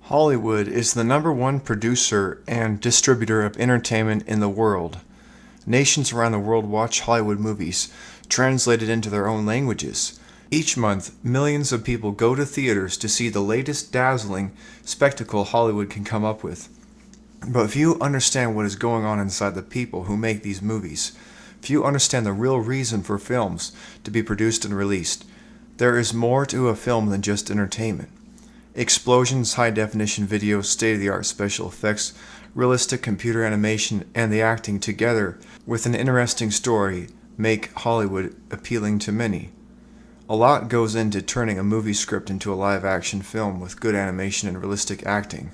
Hollywood is the #1 producer and distributor of entertainment in the world. Nations around the world watch Hollywood movies, translated into their own languages. Each month, millions of people go to theaters to see the latest dazzling spectacle Hollywood can come up with. But few understand what is going on inside the people who make these movies. Few understand the real reason for films to be produced and released. There is more to a film than just entertainment. Explosions, high-definition video, state-of-the-art special effects, realistic computer animation, and the acting together with an interesting story make Hollywood appealing to many. A lot goes into turning a movie script into a live-action film with good animation and realistic acting.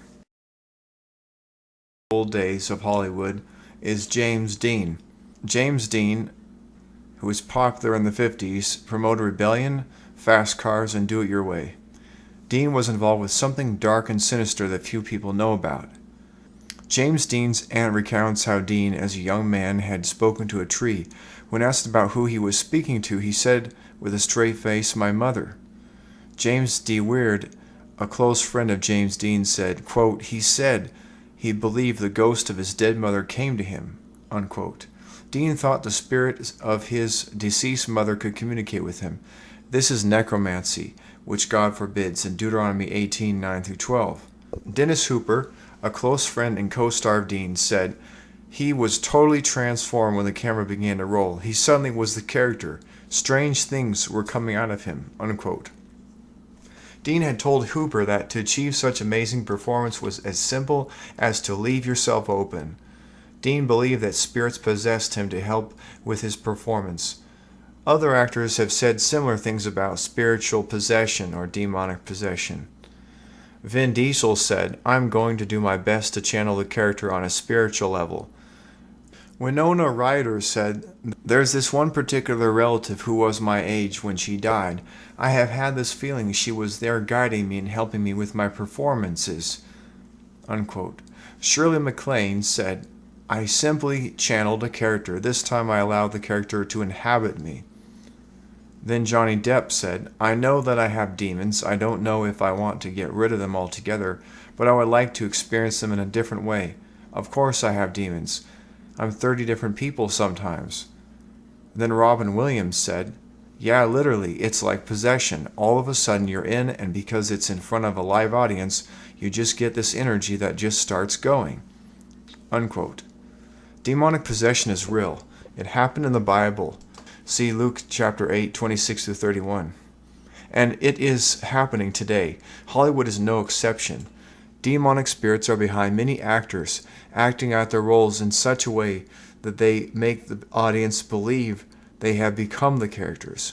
Old days of Hollywood is James Dean. James Dean, who was popular in the 50s, promoted rebellion, fast cars, and do-it-your-way. Dean was involved with something dark and sinister that few people know about. James Dean's aunt recounts how Dean, as a young man, had spoken to a tree. When asked about who he was speaking to, he said with a straight face, "My mother." James D. Weird, a close friend of James Dean, said, quote, "He said he believed the ghost of his dead mother came to him," unquote. Dean thought the spirit of his deceased mother could communicate with him. This is necromancy, which God forbids in Deuteronomy 18:9-12. Dennis Hooper, a close friend and co-star of Dean, said, "He was totally transformed when the camera began to roll. He suddenly was the character. Strange things were coming out of him," unquote. Dean had told Hooper that to achieve such amazing performance was as simple as to leave yourself open. Dean believed that spirits possessed him to help with his performance. Other actors have said similar things about spiritual possession or demonic possession. Vin Diesel said, "I'm going to do my best to channel the character on a spiritual level." Winona Ryder said, "There's this one particular relative who was my age when she died. I have had this feeling she was there guiding me and helping me with my performances," unquote. Shirley MacLaine said, "I simply channeled a character. This time I allowed the character to inhabit me." Then Johnny Depp said, "I know that I have demons. I don't know if I want to get rid of them altogether, but I would like to experience them in a different way. Of course I have demons. I'm 30 different people sometimes." Then Robin Williams said, "Yeah, literally, it's like possession. All of a sudden you're in, and because it's in front of a live audience, you just get this energy that just starts going," unquote. Demonic possession is real. It happened in the Bible. See Luke chapter 8, 26-31. And it is happening today. Hollywood is no exception. Demonic spirits are behind many actors, acting out their roles in such a way that they make the audience believe they have become the characters.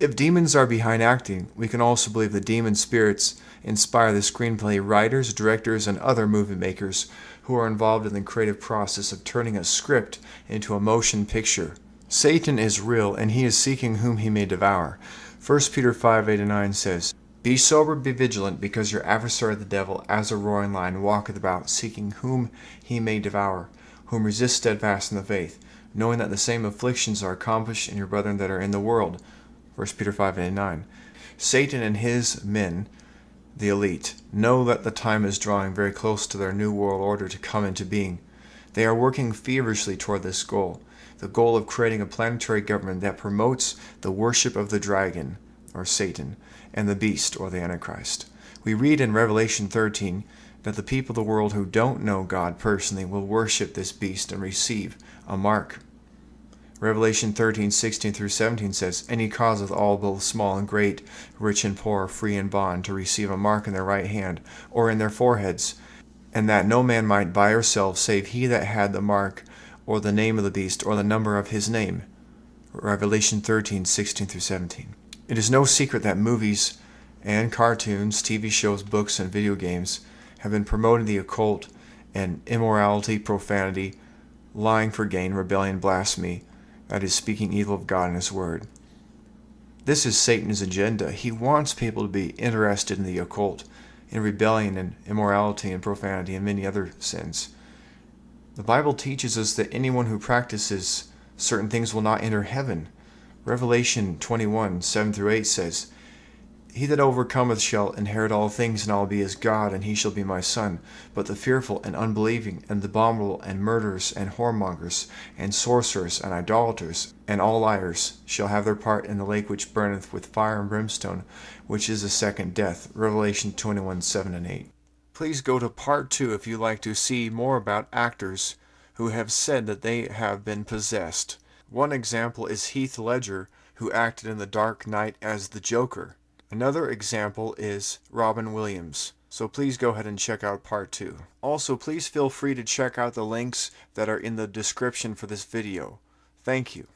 If demons are behind acting, we can also believe the demon spirits inspire the screenplay writers, directors, and other movie makers who are involved in the creative process of turning a script into a motion picture. Satan is real, and he is seeking whom he may devour. 1 Peter 5:8-9 says, "Be sober, be vigilant, because your adversary the devil, as a roaring lion, walketh about, seeking whom he may devour, whom resist steadfast in the faith, knowing that the same afflictions are accomplished in your brethren that are in the world." 1 Peter 5:8-9. Satan and his men, the elite, know that the time is drawing very close to their new world order to come into being. They are working feverishly toward this goal, the goal of creating a planetary government that promotes the worship of the dragon, or Satan, and the beast, or the Antichrist. We read in Revelation 13 that the people of the world who don't know God personally will worship this beast and receive a mark. Revelation 13:16-17 says, "And he causeth all, both small and great, rich and poor, free and bond, to receive a mark in their right hand, or in their foreheads, and that no man might buy or sell, save he that had the mark, or the name of the beast, or the number of his name." Revelation 13:16-17. It is no secret that movies and cartoons, TV shows, books, and video games have been promoting the occult and immorality, profanity, lying for gain, rebellion, blasphemy, that is, speaking evil of God and His Word. This is Satan's agenda. He wants people to be interested in the occult, in rebellion and immorality and profanity and many other sins. The Bible teaches us that anyone who practices certain things will not enter heaven. Revelation 21:7-8 says, He that overcometh shall inherit all things, and I'll be his God, and he shall be my son. But the fearful and unbelieving, and the abominable, and murderers, and whoremongers, and sorcerers, and idolaters, and all liars, shall have their part in the lake which burneth with fire and brimstone, which is the second death. Revelation 21:7-8. Please go to part 2 if you'd like to see more about actors who have said that they have been possessed. One example is Heath Ledger, who acted in The Dark Knight as the Joker. Another example is Robin Williams. So please go ahead and check out part 2. Also, please feel free to check out the links that are in the description for this video. Thank you.